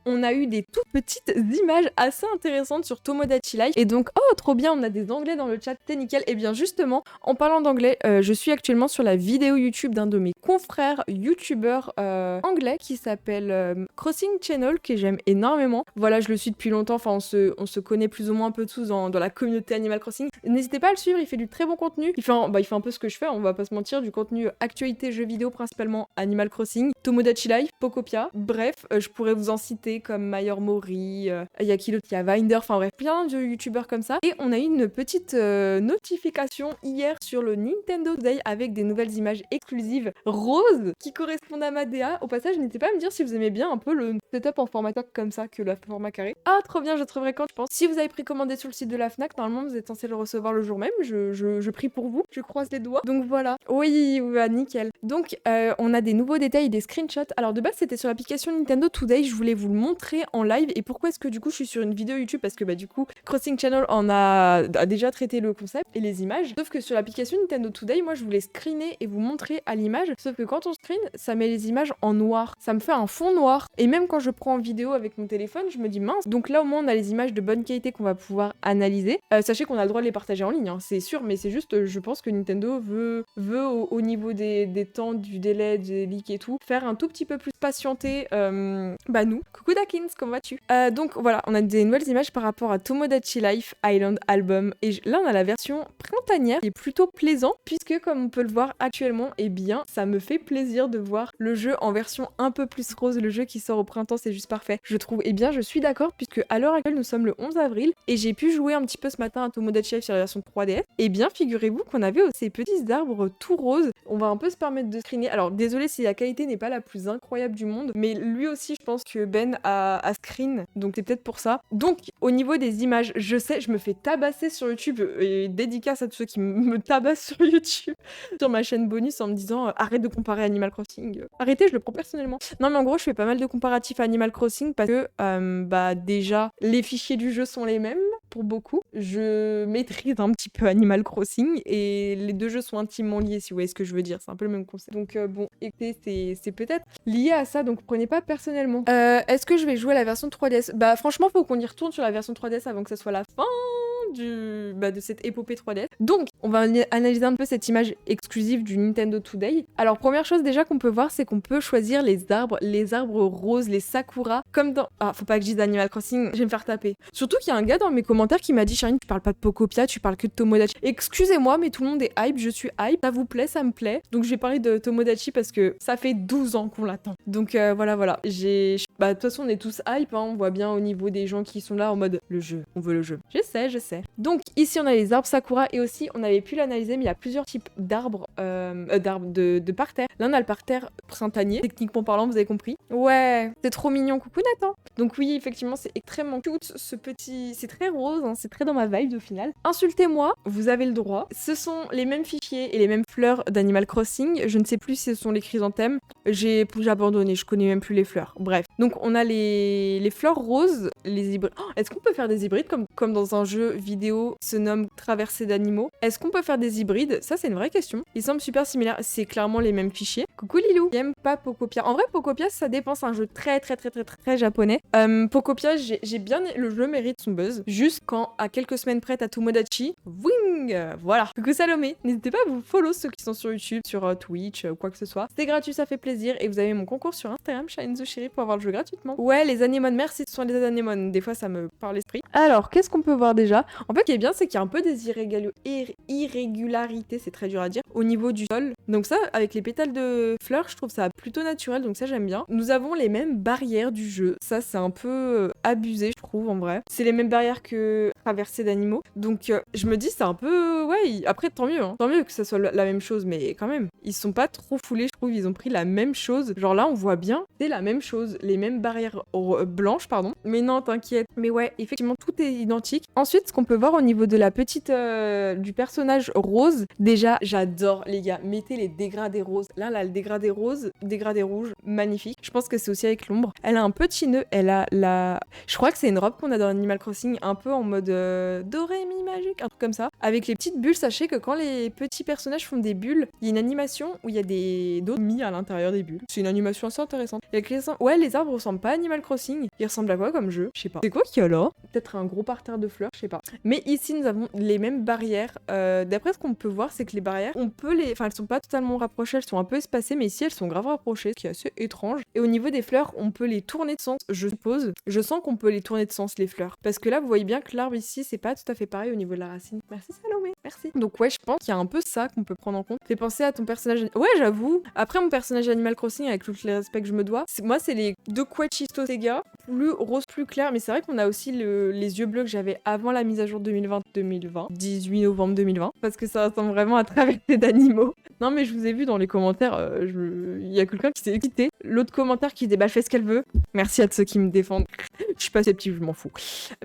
on a eu des toutes petites images assez intéressantes sur Tomodachi Life. Et donc, oh, trop bien, on a des anglais dans le chat, c'est nickel. Et bien justement, en parlant d'anglais, je suis actuellement sur la vidéo YouTube d'un de mes confrères youtubeurs anglais qui s'appelle Crossing Channel, que j'aime énormément. Voilà, je le suis depuis longtemps, enfin on se connaît plus ou moins un peu tous dans la communauté Animal Crossing. N'hésitez pas à le suivre, il fait du très bon contenu. Il fait un peu ce que je fais, on va pas se mentir, du contenu actualité jeux vidéo, principalement Animal Crossing, Tomodachi Life, Pokopia. Bref, je pourrais vous en citer comme Mayor Mori, il y a qui d'autre, il y a Vinder, enfin bref, plein de youtubeurs comme ça. Et on a eu une petite notification hier sur le Nintendo Today avec des nouvelles images exclusives roses qui correspondent à ma DA. Au passage, n'hésitez pas à me dire si vous aimez bien un peu le setup en format toc comme ça que le format carré. Ah, trop bien, je trouverai quand je pense. Si vous avez précommandé sur le site de la Fnac, normalement vous êtes censé le recevoir le jour même. Je prie pour vous, je croise les doigts. Donc voilà. Oui, nickel. Donc on a des nouveaux détails, des screenshots. Alors de base c'était sur l'application Nintendo Today, je voulais vous le montrer en live. Et pourquoi est-ce que du coup je suis sur une vidéo YouTube? Parce que du coup Crossing Channel a déjà traité le concept et les images. Sauf que sur l'application Nintendo Today, moi je voulais screener et vous montrer à l'image. Sauf que quand on screen, ça met les images en noir. Ça me fait un fond noir. Et même quand je prends en vidéo avec mon téléphone, je me dis mince. Donc là au moins on a les images de bonne qualité qu'on va pouvoir analyser. Sachez qu'on a le droit de les partager en ligne, hein, c'est sûr, mais c'est juste, je pense que Nintendo veut au niveau des temps, du délai, des leaks et tout, faire un tout petit peu plus patienter nous. Coucou Dakins, comment vas-tu? Donc voilà, on a des nouvelles images par rapport à Tomodachi Life Island Album. Et là on a la version printanière qui est plutôt plaisant, puisque comme on peut le voir actuellement, eh bien ça me fait plaisir de voir le jeu en version un peu plus rose. Le jeu qui sort au printemps, c'est juste parfait, je trouve. Eh bien je suis d'accord, puisque à l'heure actuelle nous sommes le 11 avril et j'ai pu jouer un petit peu ce matin à Tomodachi Life sur la version 3DS. Et bien figurez-vous qu'on avait aussi ces petits arbres tout roses. On va un peu se permettre de screener. Alors désolé si la qualité n'est pas la plus incroyable du monde, mais lui aussi je pense que Ben a screen, donc c'est peut-être pour ça. Donc au niveau des images, je sais, je me fais tabasser sur YouTube, et dédicace à tous ceux qui me tabassent sur YouTube, sur ma chaîne bonus en me disant arrête de comparer Animal Crossing. Arrêtez, je le prends personnellement. Non mais en gros je fais pas mal de comparatifs à Animal Crossing parce que déjà les fichiers du jeu sont les mêmes pour beaucoup. Je maîtrise un petit peu Animal Crossing et les deux jeux sont intimement liés, si vous voyez ce que je veux dire. C'est un peu le même concept. Donc bon, écoutez, c'est peut-être lié à ça, donc prenez pas personnellement. Est-ce que je vais jouer à la version 3DS? Bah franchement, faut qu'on y retourne sur la version 3DS avant que ça soit la fin de cette épopée 3DS. Donc, on va analyser un peu cette image exclusive du Nintendo Today. Alors, première chose déjà qu'on peut voir, c'est qu'on peut choisir les arbres roses, les sakura, comme dans... Ah, faut pas que je dise Animal Crossing, je vais me faire taper. Surtout qu'il y a un gars dans mes commentaires qui m'a dit « Charine, tu parles pas de Pokopia, tu parles que de Tomodachi. » Excusez-moi, mais tout le monde est hype, je suis hype, ça vous plaît, ça me plaît. Donc, je vais parler de Tomodachi parce que ça fait 12 ans qu'on l'attend. Donc, voilà. De toute façon, on est tous hype, hein, on voit bien au niveau des gens qui sont là en mode « Le jeu, on veut le jeu. » Je sais. Donc ici on a les arbres sakura et aussi on avait pu l'analyser mais il y a plusieurs types d'arbres de parterre. Là on a le parterre printanier, techniquement parlant vous avez compris. Ouais, c'est trop mignon, coucou Nathan. Donc oui effectivement c'est extrêmement cute ce petit, c'est très rose, hein, c'est très dans ma vibe au final. Insultez-moi, vous avez le droit. Ce sont les mêmes fichiers et les mêmes fleurs d'Animal Crossing, je ne sais plus si ce sont les chrysanthèmes, j'ai abandonné, je connais même plus les fleurs. Bref, donc on a les fleurs roses, les hybrides. Oh, est-ce qu'on peut faire des hybrides comme dans un jeu vidéo se nomme Traversée d'animaux? Est-ce qu'on peut faire des hybrides? Ça c'est une vraie question. Ils semblent super similaires, c'est clairement les mêmes fichiers. Coucou Lilou. J'aime pas Pokopia. En vrai Pokopia ça dépend, c'est un jeu très japonais. Pokopia j'ai bien, le jeu mérite son buzz. Juste quand à quelques semaines près à Tomodachi, wing, voilà. Coucou Salomé. N'hésitez pas à vous follow ceux qui sont sur YouTube, sur Twitch, quoi que ce soit. C'est gratuit, ça fait plaisir et vous avez mon concours sur Instagram, Shine pour avoir le jeu gratuitement. Ouais les anémones, merci, ce sont les anémones. Des fois ça me parle l'esprit. Alors qu'est-ce qu'on peut voir déjà? En fait, ce qui est bien, c'est qu'il y a un peu des irrégularités, c'est très dur à dire, au niveau du sol. Donc ça, avec les pétales de fleurs, je trouve ça plutôt naturel, donc ça j'aime bien. Nous avons les mêmes barrières du jeu. Ça, c'est un peu abusé, je trouve, en vrai. C'est les mêmes barrières que Traversée d'animaux. Donc je me dis, c'est un peu... Ouais, après, tant mieux, hein. Tant mieux que ça soit la même chose, mais quand même, ils sont pas trop foulés, je trouve. Ils ont pris la même chose. Genre là, on voit bien, c'est la même chose. Les mêmes barrières blanches, pardon. Mais non, t'inquiète. Mais ouais, effectivement, tout est identique. Ensuite, ce qu'on peut voir au niveau de la petite du personnage rose, déjà j'adore les gars, mettez les dégradés roses. Là le dégradé rose, dégradé rouge, magnifique. Je pense que c'est aussi avec l'ombre. Elle a un petit nœud, elle a la... Je crois que c'est une robe qu'on a dans Animal Crossing, un peu en mode Dorémy magique, un truc comme ça. Avec les petites bulles, sachez que quand les petits personnages font des bulles, il y a une animation où il y a des dos mis à l'intérieur des bulles. C'est une animation assez intéressante. Ouais, les arbres ressemblent pas à Animal Crossing. Ils ressemblent à quoi comme jeu? Je sais pas. C'est quoi qu'il y a là? Peut-être un gros parterre de fleurs, je sais pas. Mais ici, nous avons les mêmes barrières. D'après ce qu'on peut voir, c'est que les barrières, on peut les... Enfin, elles sont pas totalement rapprochées, elles sont un peu espacées, mais ici, elles sont grave rapprochées, ce qui est assez étrange. Et au niveau des fleurs, on peut les tourner de sens, je suppose. Je sens qu'on peut les tourner de sens, les fleurs. Parce que là, vous voyez bien que l'arbre ici, c'est pas tout à fait pareil au niveau de la racine. Merci Salomé, merci. Donc ouais, je pense qu'il y a un peu ça qu'on peut prendre en compte. Fait penser à ton personnage... Ouais, j'avoue. Après, mon personnage Animal Crossing, avec tous les respects que je me dois, moi, c'est les deux Quachisto Sega, plus rose, plus clair. Mais c'est vrai qu'on a aussi les yeux bleus que j'avais avant la mise à jour 2020, 18 novembre 2020, parce que ça ressemble vraiment à traverser d'animaux. Non, mais je vous ai vu dans les commentaires, il y a quelqu'un qui s'est excité. L'autre commentaire qui dit bah, elle fait ce qu'elle veut. Merci à ceux qui me défendent. Je suis pas sceptique, je m'en fous.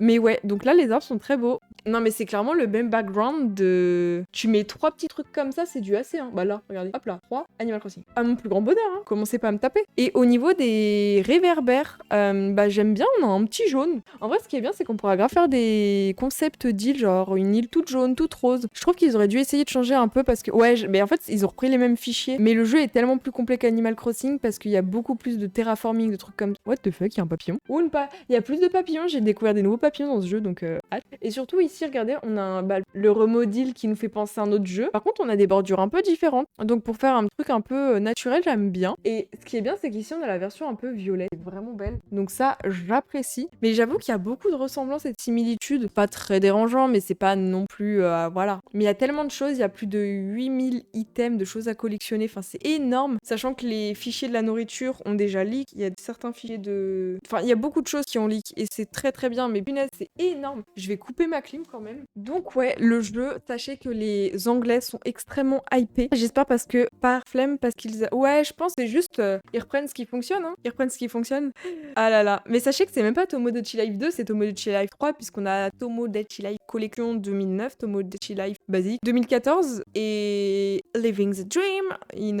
Mais ouais, donc là, les arbres sont très beaux. Non, mais c'est clairement le même background de... Tu mets 3 petits trucs comme ça, c'est du AC1. Bah là, regardez. Hop là, 3, Animal Crossing. À mon plus grand bonheur, hein. Commencez pas à me taper. Et au niveau des réverbères, bah j'aime bien, on a un petit jaune. En vrai, ce qui est bien, c'est qu'on pourra grave faire des concepts d'îles, genre une île toute jaune, toute rose. Je trouve qu'ils auraient dû essayer de changer un peu parce que... Ouais, mais en fait, ils ont repris les mêmes fichiers. Mais le jeu est tellement plus complet qu'Animal Crossing parce qu'il y a beaucoup plus de terraforming, de trucs comme... What the fuck, il y a un papillon? Ou une pas... Il y a plus de papillons, j'ai découvert des nouveaux papillons dans ce jeu, donc hâte. Et surtout ici, regardez, on a le remodel qui nous fait penser à un autre jeu. Par contre, on a des bordures un peu différentes. Donc pour faire un truc un peu naturel, j'aime bien. Et ce qui est bien, c'est qu'ici, on a la version un peu violet. C'est vraiment belle. Donc ça, j'apprécie. Mais j'avoue qu'il y a beaucoup de ressemblances et de similitudes. Pas très dérangeant, mais c'est pas non plus... voilà. Mais il y a tellement de choses. Il y a plus de 8000 items de choses à collectionner. Enfin, c'est énorme. Sachant que les fichiers de la nourriture ont déjà leak. Il y a certains fichiers de... Enfin, il y a beaucoup de choses qui ont leak. Et c'est très très bien. Mais punaise, c'est énorme. Je vais couper ma clim quand même. Donc ouais, le jeu, sachez que les Anglais sont extrêmement hypés. J'espère parce que, par flemme, parce qu'ils... Ouais, je pense que c'est juste... ils reprennent ce qui fonctionne, hein. Ils reprennent ce qui fonctionne. Ah là là. Mais sachez que c'est même pas Tomodachi Life 2, c'est Tomodachi Life 3, puisqu'on a Tomodachi Life Collection 2009, Tomodachi Life basique 2014, et Living the Dream in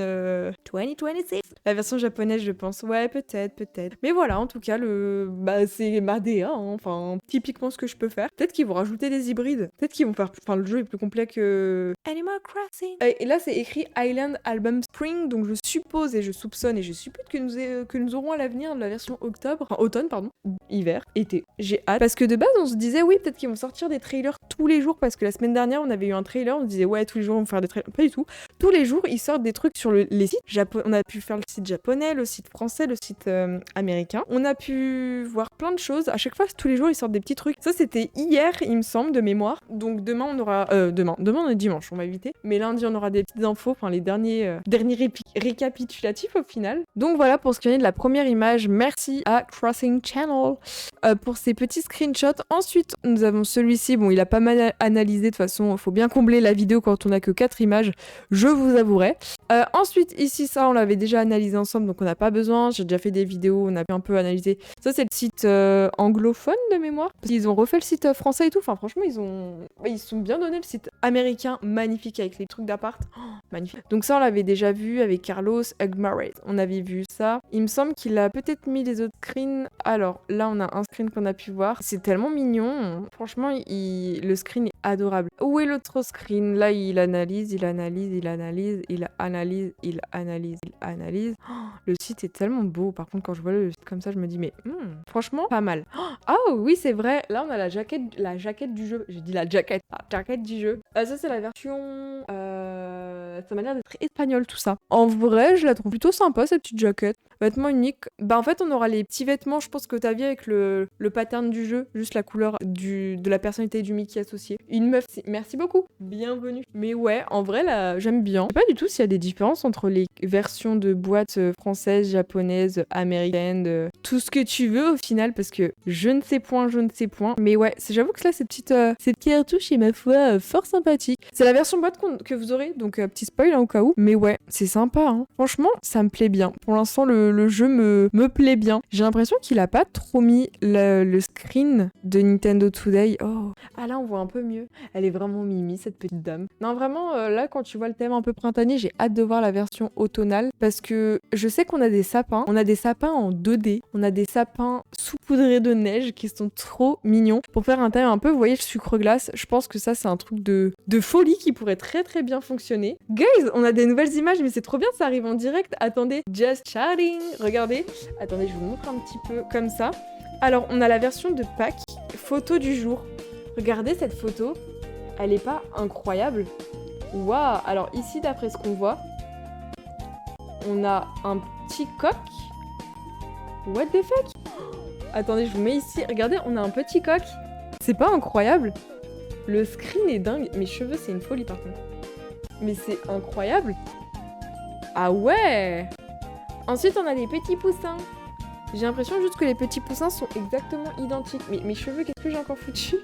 2026. La version japonaise, je pense. Ouais, peut-être. Mais voilà, en tout cas, c'est ma DA, hein. Enfin, typiquement ce que je peux faire. Peut-être qu'ils vont rajouter des hybrides. Peut-être qu'ils vont faire... Enfin, le jeu est plus complet que... Animal Crossing. Et là, c'est écrit Island Album Spring, donc je suppose et je soupçonne et je suppose que nous aurons à l'avenir de la version automne, pardon, hiver, été. J'ai hâte. Parce que de base, on se disait, oui, peut-être qu'ils vont sortir des trailers tous les jours, parce que la semaine dernière, on avait eu un trailer, on se disait, ouais, tous les jours, on va faire des trailers. Pas du tout. Tous les jours, ils sortent des trucs sur les sites. On a pu faire le site japonais, le site français, le site américain. On a pu voir plein de choses. À chaque fois, tous les jours, ils sortent des petits trucs. Ça, c'était hier, il me semble, de mémoire. Donc demain, on aura... Demain, on est dimanche, on va éviter. Mais lundi, on aura des petites infos, enfin, les derniers récapitulatifs au final. Donc voilà pour ce qui est de la première image. Merci à Crossing Channel pour ces petits screenshots. Ensuite, nous avons celui-ci. Bon, il a pas mal analysé. De toute façon, il faut bien combler la vidéo quand on a que 4 images. Je vous avouerai. Ensuite, ici, ça, on l'avait déjà analysé ensemble, donc on n'a pas besoin. J'ai déjà fait des vidéos, on a un peu analysé. Ça, c'est le site anglophone de mémoire. Parce qu'ils ont refait le site français et tout. Enfin, franchement, ils sont bien donné le site américain, magnifique avec les trucs d'appart. Oh, magnifique. Donc ça, on l'avait déjà vu avec Carlos Hugmaret. On avait vu ça. Il me semble qu'il a peut-être mis les autres screens. Alors, là, on a un screen qu'on a pu voir. C'est tellement mignon. Franchement, le screen est adorable. Où est l'autre screen? Là, il analyse. Oh, le site est tellement beau. Par contre, quand je vois le site comme ça, je me dis, mais franchement, pas mal. Oh oui, c'est vrai. Là, on a la jaquette du jeu. J'ai dit la jaquette du jeu. Ça, c'est la version... ça m'a l'air d'être espagnol, tout ça. En vrai, je la trouve plutôt sympa, cette petite jaquette. Vêtements uniques. Bah, en fait, on aura les petits vêtements, je pense que t'as vu avec le pattern du jeu. Juste la couleur de la personnalité du Mickey associée. Une meuf, merci beaucoup. Bienvenue. Mais ouais, en vrai, là, j'aime bien. Je sais pas du tout s'il y a des différences entre les versions de boîtes françaises, japonaises, américaines, tout ce que tu veux au final, parce que je ne sais point. Mais ouais, j'avoue que là, cette petite cartouche est ma foi fort sympathique. C'est la version boîte que vous aurez, donc petit spoil hein, au cas où. Mais ouais, c'est sympa, hein. Franchement, ça me plaît bien. Pour l'instant, le jeu me plaît bien. J'ai l'impression qu'il a pas trop mis le screen de Nintendo Today. Oh, ah là on voit un peu mieux. Elle est vraiment mimi cette petite dame. Non vraiment là quand tu vois le thème un peu printanier, j'ai hâte de voir la version automnale parce que je sais qu'on a des sapins. On a des sapins en 2D. On a des sapins saupoudrés de neige qui sont trop mignons. Pour faire un thème un peu, vous voyez le sucre glace, je pense que ça c'est un truc de folie qui pourrait très très bien fonctionner. Guys, on a des nouvelles images mais c'est trop bien, ça arrive en direct. Attendez, just chatting, regardez. Attendez, je vous montre un petit peu comme ça. Alors, on a la version de Pâques, photo du jour. Regardez cette photo, elle est pas incroyable? Waouh! Alors ici, d'après ce qu'on voit, on a un petit coq. What the fuck? Attendez, je vous mets ici. Regardez, on a un petit coq. C'est pas incroyable? Le screen est dingue. Mes cheveux, c'est une folie par contre. Mais c'est incroyable. Ah ouais! Ensuite, on a des petits poussins. J'ai l'impression juste que les petits poussins sont exactement identiques. Mais mes cheveux, qu'est-ce que j'ai encore foutu?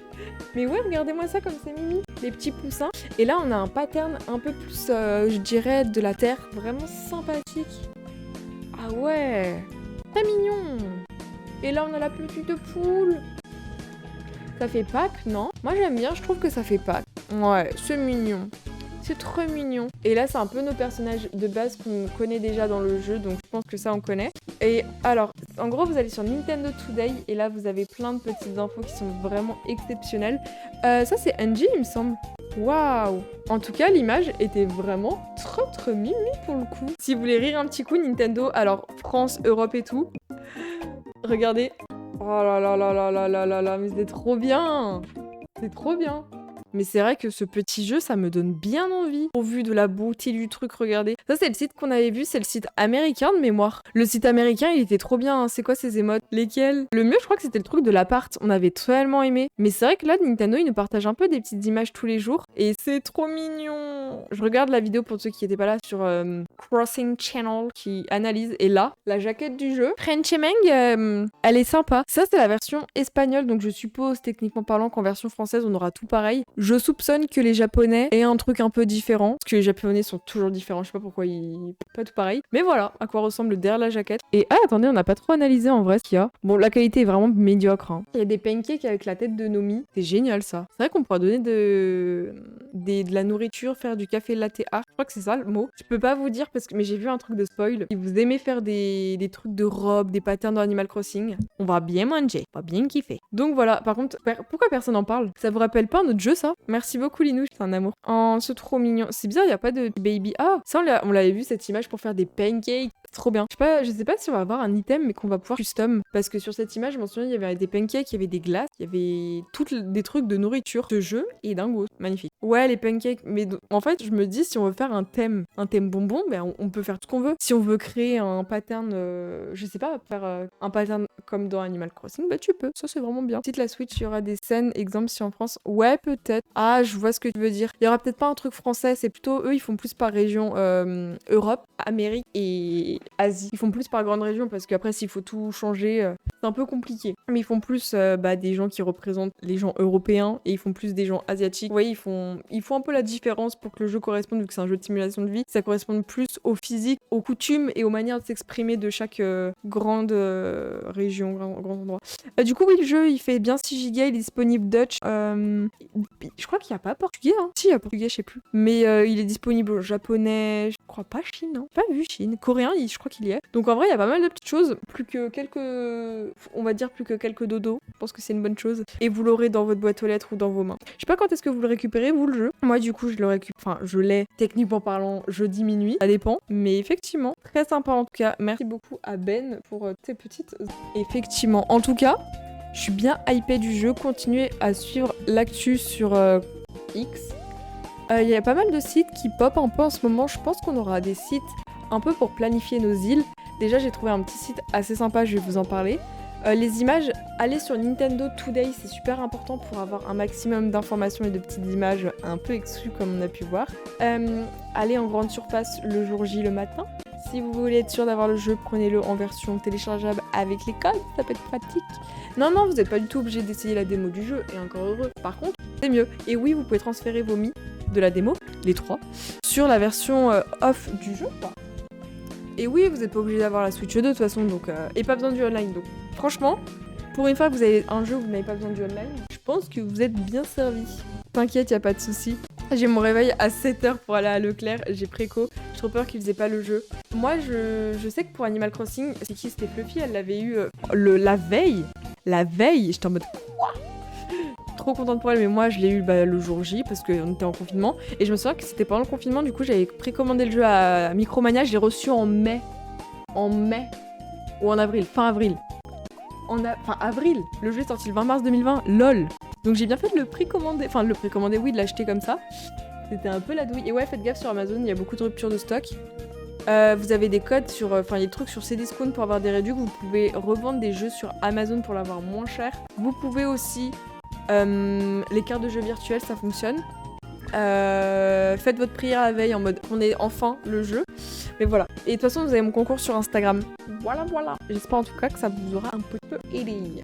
Mais ouais, regardez-moi ça comme c'est mimi. Les petits poussins. Et là, on a un pattern un peu plus, je dirais, de la terre. Vraiment sympathique. Ah ouais! Très mignon. Et là, on a la petite poule. Ça fait Pâques, non? Moi, j'aime bien. Je trouve que ça fait Pâques. Ouais, c'est mignon. C'est trop mignon. Et là, c'est un peu nos personnages de base qu'on connaît déjà dans le jeu, donc je pense que ça, on connaît. Et alors, en gros, vous allez sur Nintendo Today, et là, vous avez plein de petites infos qui sont vraiment exceptionnelles. Ça, c'est Angie, il me semble. Waouh! En tout cas, l'image était vraiment trop mimi pour le coup. Si vous voulez rire un petit coup, Nintendo, alors France, Europe et tout, regardez. Oh là là là là là là là là, mais c'est trop bien! C'est trop bien! Mais c'est vrai que ce petit jeu, ça me donne bien envie. Au vu de la beauté du truc, regardez. Ça, c'est le site qu'on avait vu, c'est le site américain de mémoire. Le site américain, il était trop bien. Hein. C'est quoi ces émotes? Lesquels? Le mieux, je crois que c'était le truc de l'appart. On avait tellement aimé. Mais c'est vrai que là, Nintendo, il nous partage un peu des petites images tous les jours. Et c'est trop mignon. Je regarde la vidéo pour ceux qui n'étaient pas là sur Crossing Channel qui analyse. Et là, la jaquette du jeu, Frenchemeng, elle est sympa. Ça, c'est la version espagnole. Donc je suppose, techniquement parlant, qu'en version française, on aura tout pareil. Je soupçonne que les japonais aient un truc un peu différent, parce que les japonais sont toujours différents, je sais pas pourquoi ils... pas tout pareil. Mais voilà, à quoi ressemble derrière la jaquette. Et ah, attendez, on n'a pas trop analysé en vrai ce qu'il y a. Bon, la qualité est vraiment médiocre. Hein. Il y a des pancakes avec la tête de Nomi. C'est génial ça. C'est vrai qu'on pourra donner de la nourriture, faire du café latte art. Je crois que c'est ça le mot. Je peux pas vous dire parce que mais j'ai vu un truc de spoil. Si vous aimez faire des trucs de robes, des patterns dans Animal Crossing, on va bien manger, on va bien kiffer. Donc voilà, par contre, pourquoi personne en parle? Ça vous rappelle pas un autre jeu ça? Merci beaucoup Linouche, c'est un amour. Oh, c'est trop mignon. C'est bizarre, il y a pas de baby. Ah, ça on l'avait vu cette image pour faire des pancakes. C'est trop bien. Je sais pas si on va avoir un item mais qu'on va pouvoir custom parce que sur cette image, je m'en souviens, il y avait des pancakes, il y avait des glaces, il y avait des trucs de nourriture, de jeu et dingo. Magnifique. Ouais, les pancakes, mais en fait, je me dis si on veut faire un thème bonbon, ben on peut faire tout ce qu'on veut. Si on veut créer un pattern je sais pas, faire un pattern comme dans Animal Crossing, bah tu peux. Ça c'est vraiment bien. Petite la Switch, il y aura des scènes, exemple si en France, ouais peut-être. Ah, je vois ce que tu veux dire. Il y aura peut-être pas un truc français, c'est plutôt eux, ils font plus par région Europe, Amérique et Asie. Ils font plus par grande région parce qu'après s'il faut tout changer, c'est un peu compliqué. Mais ils font plus des gens qui représentent les gens européens et ils font plus des gens asiatiques. Vous voyez, ils font un peu la différence pour que le jeu corresponde, vu que c'est un jeu de simulation de vie, ça corresponde plus au physique, aux coutumes et aux manières de s'exprimer de chaque grande région, grand endroit. Du coup, oui, le jeu, il fait bien 6 Go, il est disponible Dutch. Je crois qu'il n'y a pas portugais, hein. Si, il y a portugais, je sais plus. Mais il est disponible japonais, je crois pas Chine, hein. Pas vu Chine. Coréen, je crois qu'il y est. Donc en vrai, il y a pas mal de petites choses. Plus que quelques dodos. Je pense que c'est une bonne chose. Et vous l'aurez dans votre boîte aux lettres ou dans vos mains. Je sais pas quand est-ce que vous le récupérez, vous, le jeu. Moi, du coup, je le récupère. Enfin, je l'ai, techniquement parlant, jeudi minuit. Ça dépend. Mais effectivement, très sympa en tout cas. Merci beaucoup à Ben pour tes petites... Effectivement. En tout cas, je suis bien hypée du jeu. Continuez à suivre l'actu sur X. Il y a pas mal de sites qui pop un peu en ce moment. Je pense qu'on aura des sites un peu pour planifier nos îles. Déjà, j'ai trouvé un petit site assez sympa, je vais vous en parler. Les images, allez sur Nintendo Today, c'est super important pour avoir un maximum d'informations et de petites images un peu exclues comme on a pu voir. Allez en grande surface le jour J le matin. Si vous voulez être sûr d'avoir le jeu, prenez-le en version téléchargeable avec les codes, ça peut être pratique. Non, vous n'êtes pas du tout obligé d'essayer la démo du jeu, et encore heureux. Par contre, c'est mieux. Et oui, vous pouvez transférer vos mi de la démo, les 3, sur la version off du jeu, quoi. Et oui, vous n'êtes pas obligé d'avoir la Switch 2 de toute façon, donc et pas besoin du online. Donc franchement, pour une fois que vous avez un jeu où vous n'avez pas besoin du online, je pense que vous êtes bien servi. T'inquiète, y a pas de souci. J'ai mon réveil à 7h pour aller à Leclerc, j'ai préco, j'ai trop peur qu'il faisait pas le jeu. Moi, je sais que pour Animal Crossing, c'est qui, c'était Fluffy, elle l'avait eu la veille. La veille, j'étais en mode quoi. Trop contente pour elle, mais moi je l'ai eu le jour J parce qu'on était en confinement. Et je me souviens que c'était pendant le confinement, du coup j'avais précommandé le jeu à Micromania, je l'ai reçu en mai. En mai. Ou en avril, fin avril. Fin avril, le jeu est sorti le 20 mars 2020, lol. Donc j'ai bien fait de le précommander, enfin de le précommander, oui, de l'acheter comme ça. C'était un peu la douille. Et ouais, faites gaffe sur Amazon, il y a beaucoup de ruptures de stock. Vous avez des codes sur, enfin il y a des trucs sur Cdiscount pour avoir des réductions. Vous pouvez revendre des jeux sur Amazon pour l'avoir moins cher. Vous pouvez aussi les cartes de jeux virtuelles, ça fonctionne. Faites votre prière la veille en mode on est enfin le jeu. Mais voilà. Et de toute façon, vous avez mon concours sur Instagram. Voilà. J'espère en tout cas que ça vous aura un petit peu aidé.